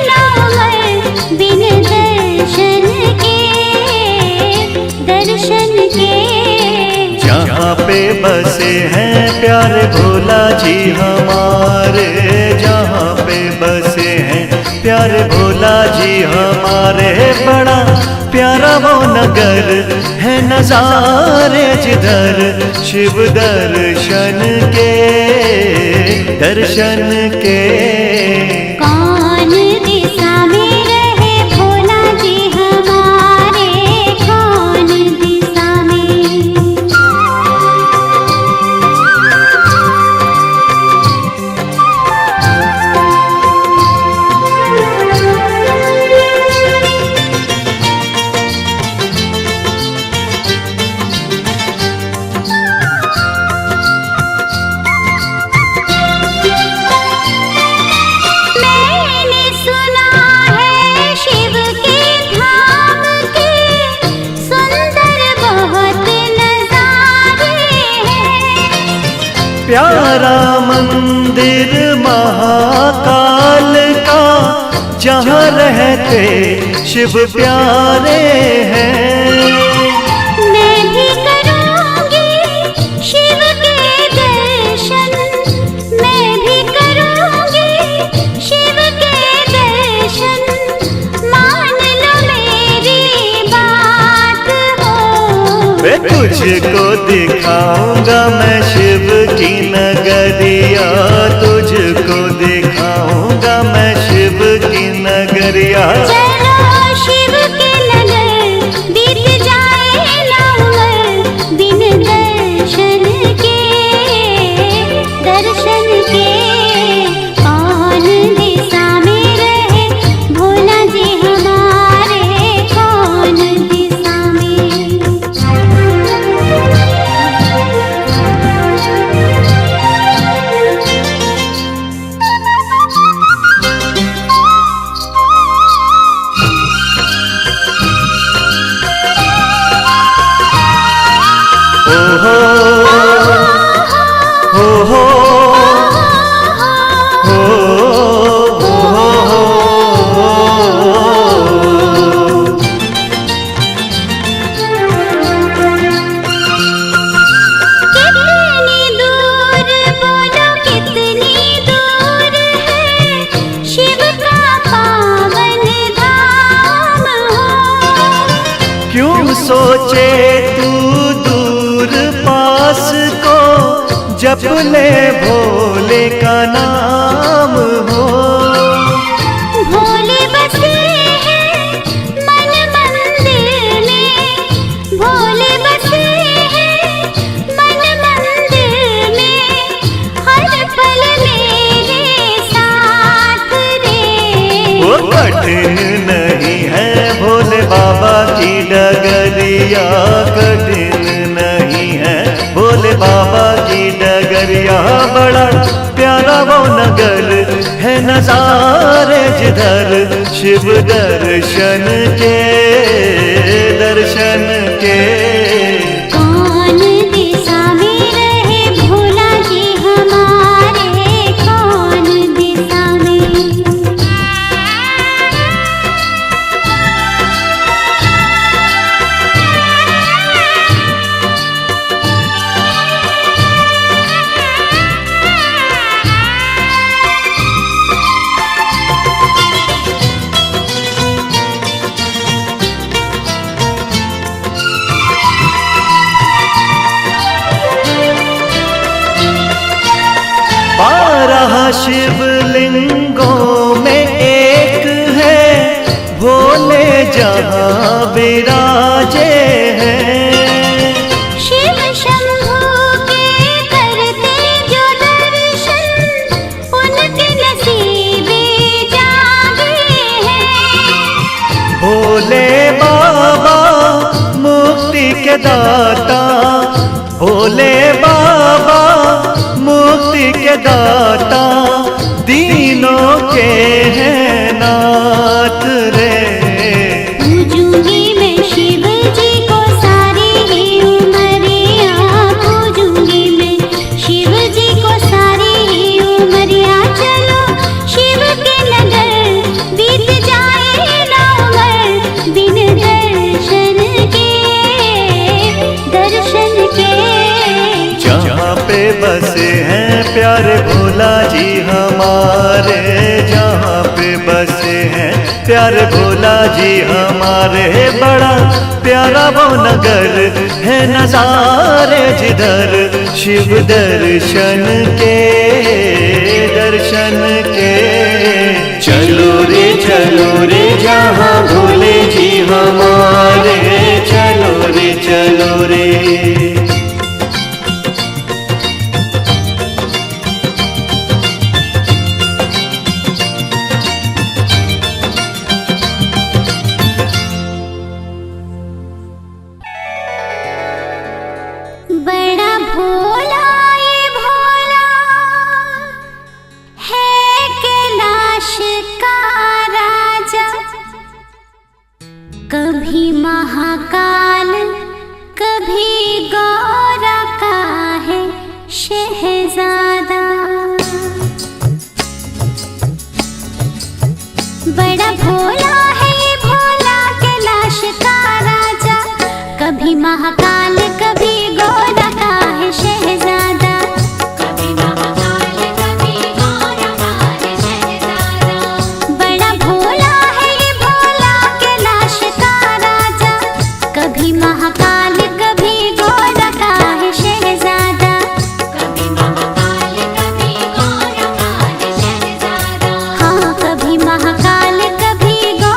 ना उम्र बिन दर्शन के, दर्शन के। जहाँ पे बसे हैं प्यारे भोला जी हमारे, जहाँ पे बसे हैं प्यारे भोला जी हमारे, बड़ा प्यारा वो नगर है नजारे जिधर शिव दर्शन के, दर्शन के। कौन दिशा में रहे भोला जी हमारे, कौन दिशा में। मैंने सुना है शिव के धाम के सुंदर बहुत नजारे हैं। प्यारा मंदिर महाकाल का, जहाँ रहते शिव प्यारे हैं। मैं भी करूंगी शिव के दर्शन, मैं भी करूंगी शिव के दर्शन। मान लो मेरी बात हो। वे तुझको दिखाऊंगा मैं शिव की नगरिया, तुझको दिखाऊंगा मैं शिव की नगरिया। चलो शिव के नगर बीत जाए ना उम्र बिन दर्शन के, दर्शन के। कौन दिशा में रहे भोला जी हमारे, कौन दिशा में। हो हो कितनी दूर बोलो कितनी दूर है शिव का पावन धाम हो। क्यों सोचे तू दूर पास को, जप ले भोले का नाम हो। भोले बसे हैं मन मंदिर में, भोले बसे हैं मन मंदिर में। हर पल मेरे साथ रे। वो कठिन नहीं है भोले बाबा की डगरिया, कठिन नहीं है भोले बाबा की डगरिया। बड़ा प्यारा वो नगर है नजारे जिधर शिव दर्शन के, दर्शन के। कौन दिशा में रहे भोला जी हमारे, कौन दिशा में। शिवलिंगों में एक है भोले जहाँ विराजे हैं। शिव शंभू के करते जो दर्शन उनके नसीबे जागे हैं। भोले बाबा मुक्ति के दाता, भोले बाबा मुक्ति के दाता, दीनों के हैं नाथ रे। पूजूंगी मैं शिव जी को सारी ही उमरिया, पूजूंगी मैं शिव जी को सारी ही उमरिया। चलो शिव के नगर बसे हैं। प्यारे भोला जी हमारे बड़ा प्यारा वो नगर है, नजारे जिधर शिव दर्शन के, दर्शन के। चलो रे जहाँ भोले जी हमारे, चलो रे। बड़ा भोला ये भोला है, कैलाश का राजा। कभी महाकाल कभी गौरा का है शहजादा। बड़ा भोला है ये भोला, कैलाश का राजा। कभी महाकाल कभी गौरा का है शहजादा। कभी महाकाल कभी गौरा का है शहजादा। बड़ा भोला है ये भोला, कैलाश का राजा। कभी महाकाल कभी गौरा का है शहजादा। कभी महाकाल कभी गौरा का है शहजादा। हाँ, कभी महाकाल कभी गौरा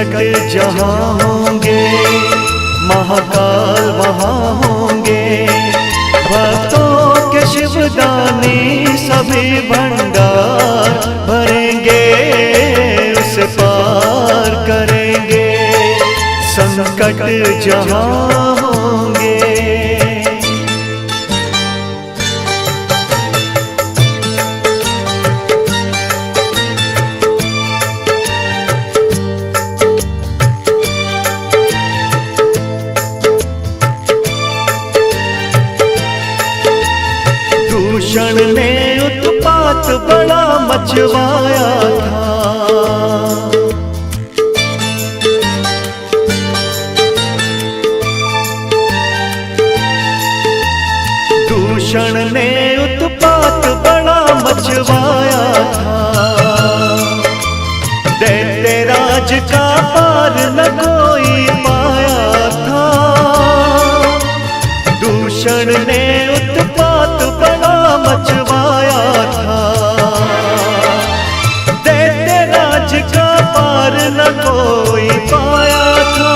संकट जहाँ होंगे महाकाल वहाँ होंगे। भक्तों के शिवदानी सभी भंडार भरेंगे, उसे पार करेंगे संकट जहाँ होंगे। दूषण ने उत्पात बड़ा मचवाया था, दूषण ने उत्पात बड़ा मचवाया था। दैत्यराज का पार न कोई पाया था, दूषण ने उत्पात बड़ा मचवाया था। दैत्यराज का पार न कोई पाया था।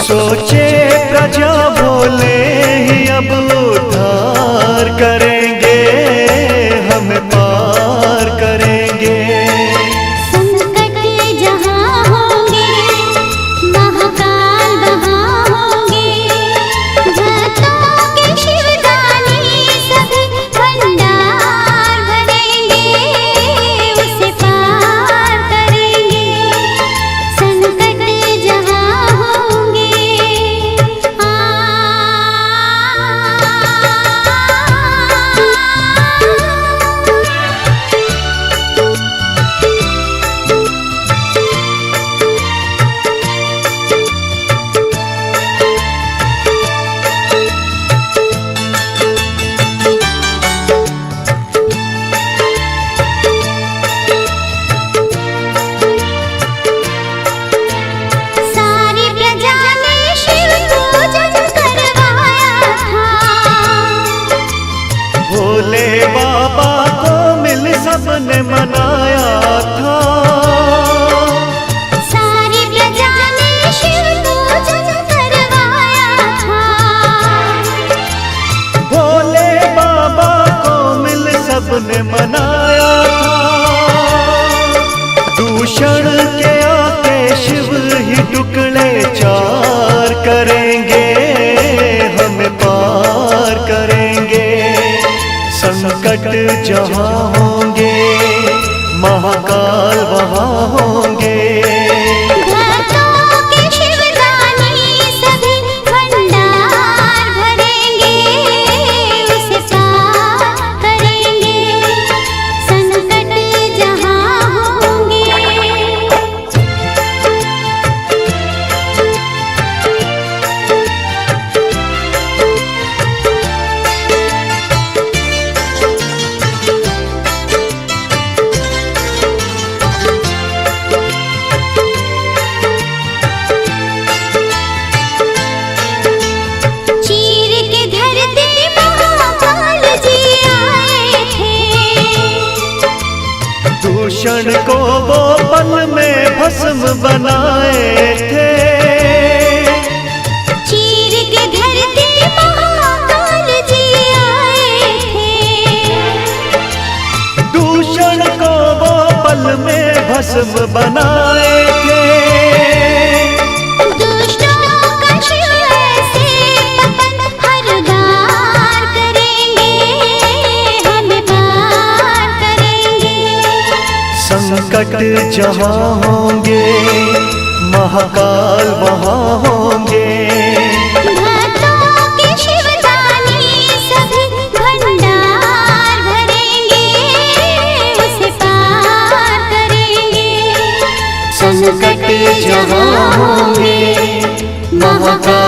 सोचे प्रजा बोले ही अब उद्धार करेंगे, हमें पार करेंगे। संकट जहाँ होंगे महाकाल वहाँ होंगे। भक्तों के शिवदानी सभी भंडार भरेंगे, उसे पार करेंगे संकट जहाँ होंगे। सारी प्रजा ने शिव पूजन करवाया था, भोले बाबा को मिल सबने मनाया था। सारी प्रजा ने शिव पूजन करवाया था। भोले बाबा को मिल सबने मनाया था। दूषण के आके शिव ही टुकड़े चार करेंगे, हमें पार करेंगे संकट जहाँ होंगे महाकाल वहाँ होंगे। भक्तों के शिवदानी सभी भंडार भरेंगे, उसे पार करेंगे संकट जहाँ होंगे। चीर के धरती महाकाल जी आए थे, दूषण को वो पल में भस्म बनाए थे। चीर के धरती महाकाल जी आए थे। दूषण को वो पल में भस्म बनाए थे। दुष्टों का शिव ऐसे पतन हर बार करेंगे, हमें पार करेंगे संकट जहाँ होंगे महाकाल वहाँ होंगे। भक्तों के शिवदानी सभी भंडार भरेंगे, उसे पार करेंगे संकट जहाँ होंगे महाकाल